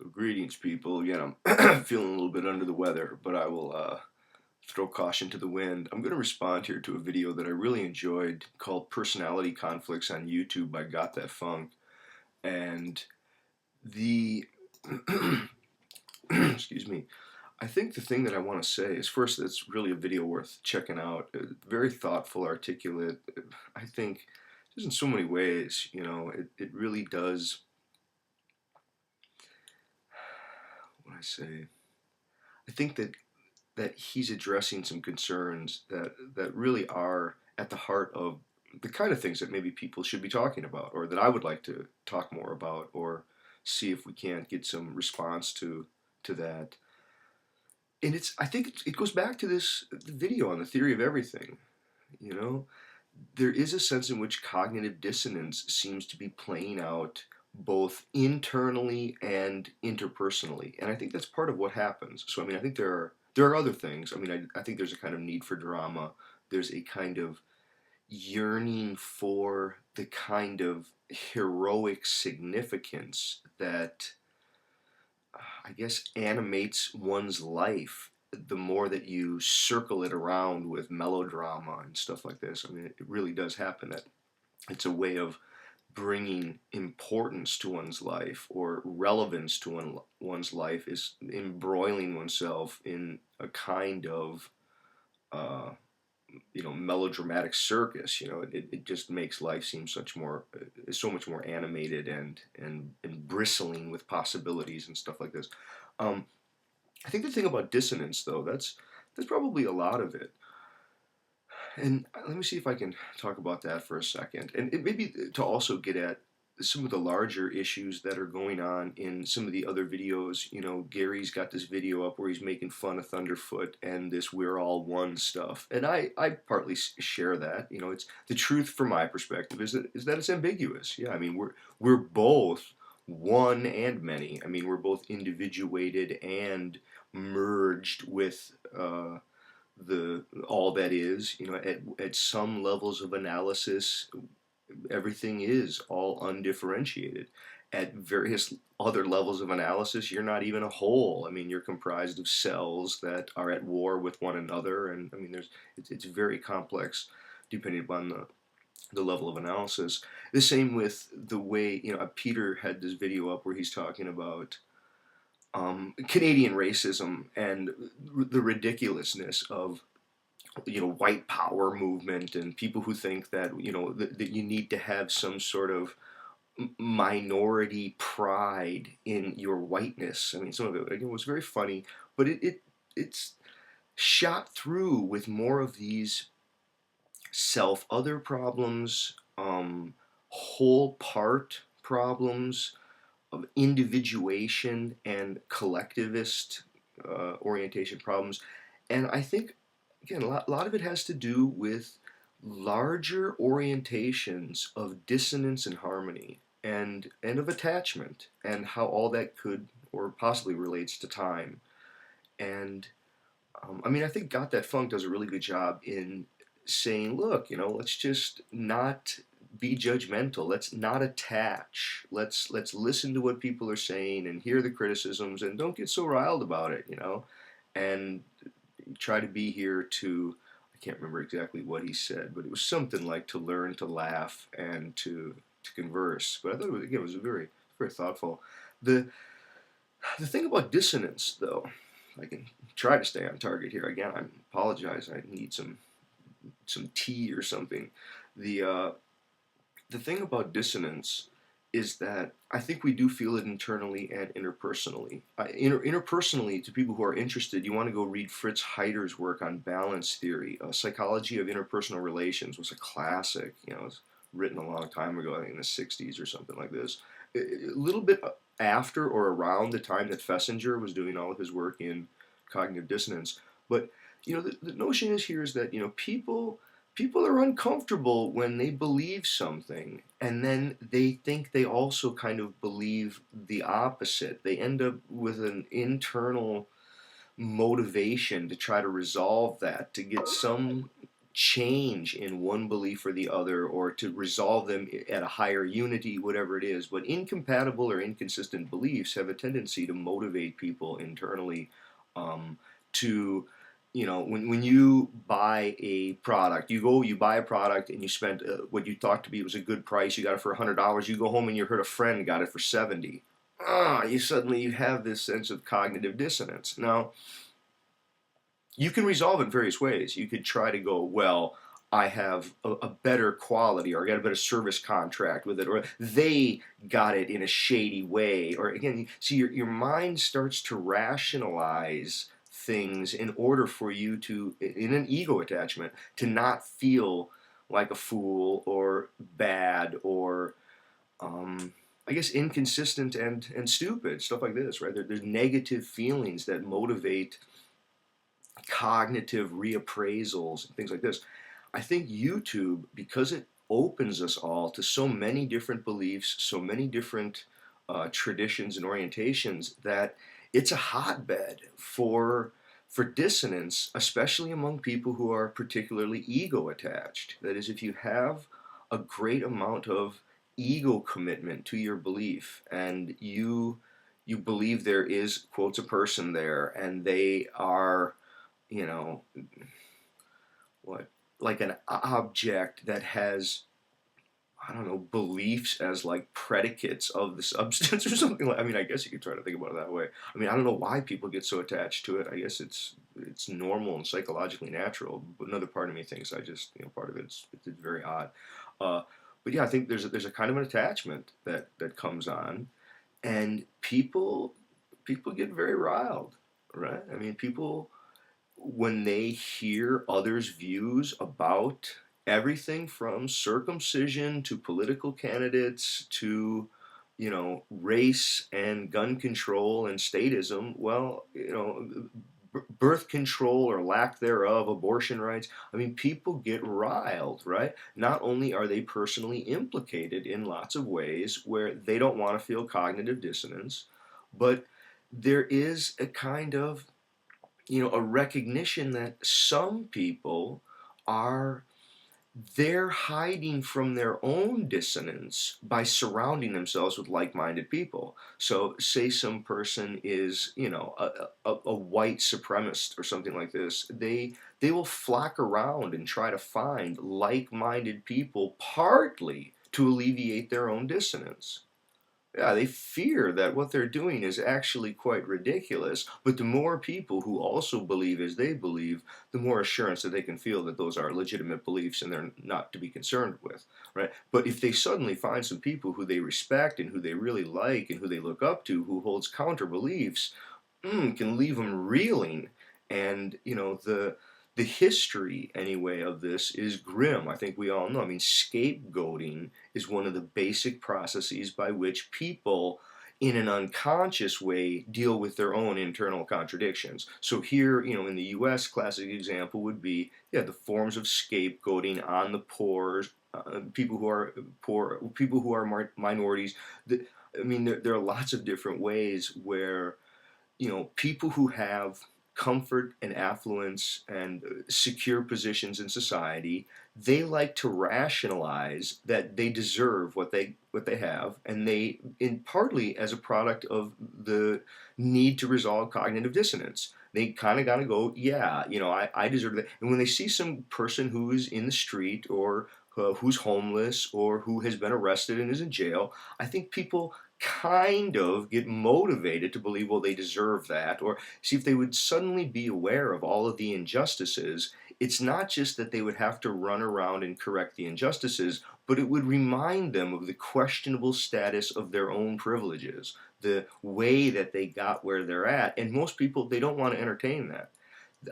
So greetings, people. Again, I'm feeling a little bit under the weather, but I will throw caution to the wind. I'm going to respond here to a video that I really enjoyed called "Personality Conflicts" on YouTube by Got That Funk, and the excuse me. I think the thing that I want to say is first, it's really a video worth checking out. Very thoughtful, articulate. I think just in so many ways, it really does. What I say. I think that he's addressing some concerns that really are at the heart of the kind of things that maybe people should be talking about, or that I would like to talk more about, or see if we can't get some response to that. And I think it goes back to this video on the theory of everything. You know, there is a sense in which cognitive dissonance seems to be playing out both internally and interpersonally, and I think that's part of what happens. So I mean, I think there are other things. I mean, I think there's a kind of need for drama. There's a kind of yearning for the kind of heroic significance that I guess animates one's life the more that you circle it around with melodrama and stuff like this. I mean, it really does happen that it's a way of bringing importance to one's life or relevance to one's life, is embroiling oneself in a kind of uh, melodramatic circus. It just makes life seem so much more animated and bristling with possibilities and stuff like this. um, I think the thing about dissonance, though, that's probably a lot of it. And let me see if I can talk about that for a second. And it maybe to also get at some of the larger issues that are going on in some of the other videos. Gary's got this video up where he's making fun of Thunderfoot and this "we're all one" stuff. And I partly share that. It's the truth from my perspective is that it's ambiguous. Yeah, I mean, we're both one and many. I mean, we're both individuated and merged with the all that is. At some levels of analysis, everything is all undifferentiated. At various other levels of analysis, you're not even a whole. I mean, you're comprised of cells that are at war with one another, and I mean, it's very complex depending upon the level of analysis. The same with the way, Peter had this video up where he's talking about Canadian racism and the ridiculousness of white power movement and people who think that that you need to have some sort of minority pride in your whiteness. I mean, some of it again was very funny, but it's shot through with more of these self other problems, whole part problems of individuation and collectivist orientation problems. And I think, again, a lot of it has to do with larger orientations of dissonance and harmony and of attachment, and how all that could or possibly relates to time. And I mean, I think Got That Funk does a really good job in saying, look, let's just not be judgmental. Let's not attach. Let's listen to what people are saying and hear the criticisms, and don't get so riled about it. And try to be here to, I can't remember exactly what he said, but it was something like to learn to laugh and to converse. But I thought it was very very thoughtful. The thing about dissonance, though, I can try to stay on target here. Again, I apologize. I need some tea or something. The thing about dissonance is that I think we do feel it internally and interpersonally. Interpersonally, to people who are interested, you want to go read Fritz Heider's work on balance theory. Psychology of Interpersonal Relations was a classic. It was written a long time ago, I think in the 60s or something like this. A little bit after or around the time that Fessinger was doing all of his work in cognitive dissonance. But the notion is that people are uncomfortable when they believe something and then they think they also kind of believe the opposite. They end up with an internal motivation to try to resolve that, to get some change in one belief or the other, or to resolve them at a higher unity, whatever it is. But incompatible or inconsistent beliefs have a tendency to motivate people internally, to, when you buy a product, you buy a product and you spent what you thought to be was a good price, you got it for $100, you go home and you heard a friend got it for 70. You have this sense of cognitive dissonance. Now, you can resolve it various ways. You could try to go, well, I have a better quality, or I got a better service contract with it, or they got it in a shady way, or again, see, your mind starts to rationalize things in order for you to, in an ego attachment, to not feel like a fool or bad or, I guess, inconsistent and stupid, stuff like this, right? There's negative feelings that motivate cognitive reappraisals and things like this. I think YouTube, because it opens us all to so many different beliefs, so many different traditions and orientations, that it's a hotbed for dissonance, especially among people who are particularly ego attached. That is, if you have a great amount of ego commitment to your belief, and you believe there is, quotes, a person there, and they are, you know, what, like an object that has, I don't know, beliefs as like predicates of the substance or something like. I mean, I guess you could try to think about it that way. I mean, I don't know why people get so attached to it. I guess it's normal and psychologically natural. But another part of me thinks I just, part of it's very odd. Uh, but yeah, I think there's a kind of an attachment that comes on, and people get very riled, right? I mean, people, when they hear others' views about everything from circumcision to political candidates to, race and gun control and statism, well, birth control or lack thereof, abortion rights. I mean, people get riled, right? Not only are they personally implicated in lots of ways where they don't want to feel cognitive dissonance, but there is a kind of, a recognition that some people are, they're hiding from their own dissonance by surrounding themselves with like-minded people. So say some person is, a white supremacist or something like this, they will flock around and try to find like-minded people, partly to alleviate their own dissonance. Yeah, they fear that what they're doing is actually quite ridiculous, but the more people who also believe as they believe, the more assurance that they can feel that those are legitimate beliefs and they're not to be concerned with, right? But if they suddenly find some people who they respect and who they really like and who they look up to, who holds counter beliefs, can leave them reeling. And, the history, anyway, of this is grim. I think we all know. I mean, scapegoating is one of the basic processes by which people, in an unconscious way, deal with their own internal contradictions. So here, in the U.S., classic example would be, the forms of scapegoating on the poor, people who are poor, people who are minorities. I mean, there are lots of different ways where, people who have comfort and affluence and secure positions in society, they like to rationalize that they deserve what they have, and they, in partly as a product of the need to resolve cognitive dissonance, they kind of got to go, yeah, I deserve that. And when they see some person who is in the street, or who's homeless, or who has been arrested and is in jail, I think people kind of get motivated to believe, well, they deserve that. Or see, if they would suddenly be aware of all of the injustices, it's not just that they would have to run around and correct the injustices, but it would remind them of the questionable status of their own privileges, the way that they got where they're at. And most people, they don't want to entertain that.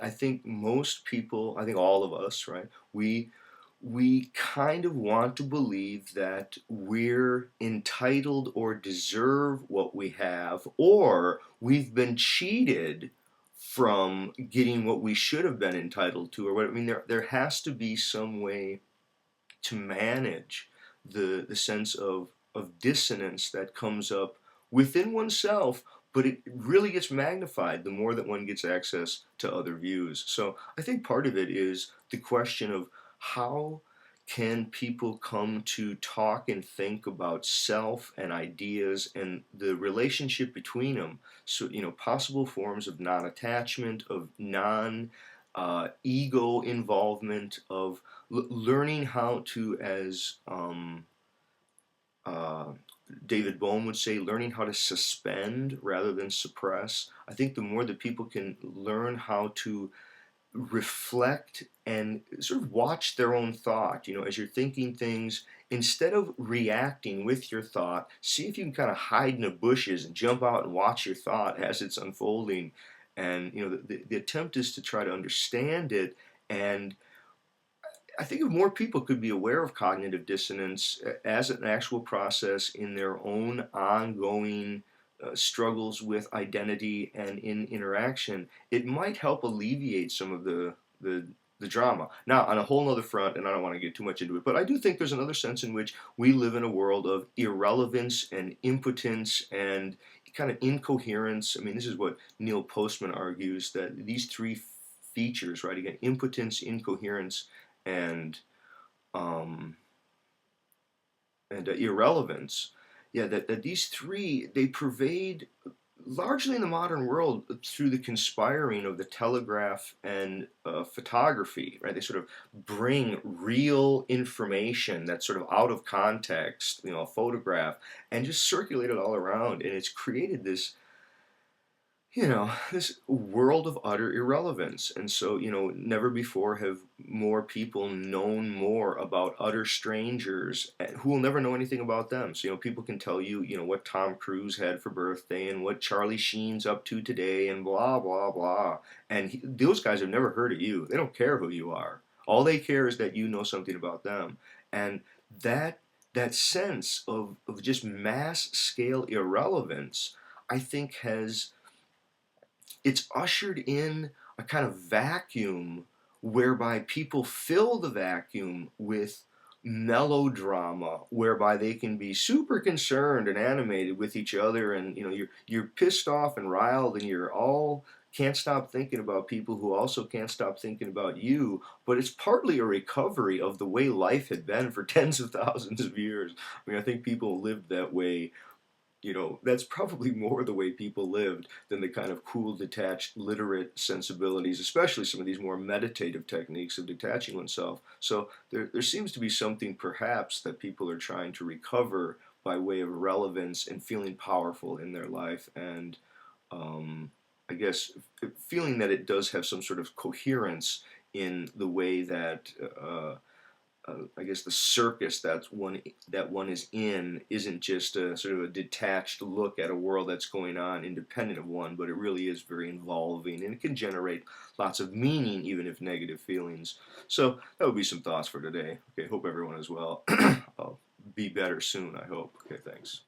I think most people, I think all of us, right, we kind of want to believe that we're entitled or deserve what we have, or we've been cheated from getting what we should have been entitled to, or what. I mean, there has to be some way to manage the sense of dissonance that comes up within oneself, but it really gets magnified the more that one gets access to other views. So I think part of it is the question of how can people come to talk and think about self and ideas and the relationship between them. So, possible forms of non-attachment, of non ego involvement, of learning how to, as uh, David Bohm would say, learning how to suspend rather than suppress. I think the more that people can learn how to reflect and sort of watch their own thought, as you're thinking things, instead of reacting with your thought, see if you can kind of hide in the bushes and jump out and watch your thought as it's unfolding. And, the attempt is to try to understand it. And I think if more people could be aware of cognitive dissonance as an actual process in their own ongoing struggles with identity and in interaction, it might help alleviate some of the drama. Now, on a whole other front, and I don't want to get too much into it, but I do think there's another sense in which we live in a world of irrelevance and impotence and kind of incoherence. I mean, this is what Neil Postman argues, that these three features, right? Again, impotence, incoherence, and um, irrelevance. Yeah, that these three, they pervade largely in the modern world through the conspiring of the telegraph and photography, right? They sort of bring real information that's sort of out of context, a photograph, and just circulate it all around, and it's created this world of utter irrelevance. And so, never before have more people known more about utter strangers who will never know anything about them. So, people can tell you, what Tom Cruise had for birthday and what Charlie Sheen's up to today and blah, blah, blah. And those guys have never heard of you. They don't care who you are. All they care is that you know something about them. And that sense of just mass scale irrelevance, I think it's ushered in a kind of vacuum whereby people fill the vacuum with melodrama, whereby they can be super concerned and animated with each other, and you're pissed off and riled, and you're all can't stop thinking about people who also can't stop thinking about you. But it's partly a recovery of the way life had been for tens of thousands of years. I mean, I think people lived that way. That's probably more the way people lived than the kind of cool, detached, literate sensibilities, especially some of these more meditative techniques of detaching oneself. So there seems to be something perhaps that people are trying to recover by way of relevance and feeling powerful in their life. And I guess feeling that it does have some sort of coherence in the way that I guess the circus that one is in isn't just a sort of a detached look at a world that's going on independent of one, but it really is very involving, and it can generate lots of meaning, even if negative feelings. So that would be some thoughts for today. Okay, hope everyone is well. I'll be better soon, I hope. Okay, thanks.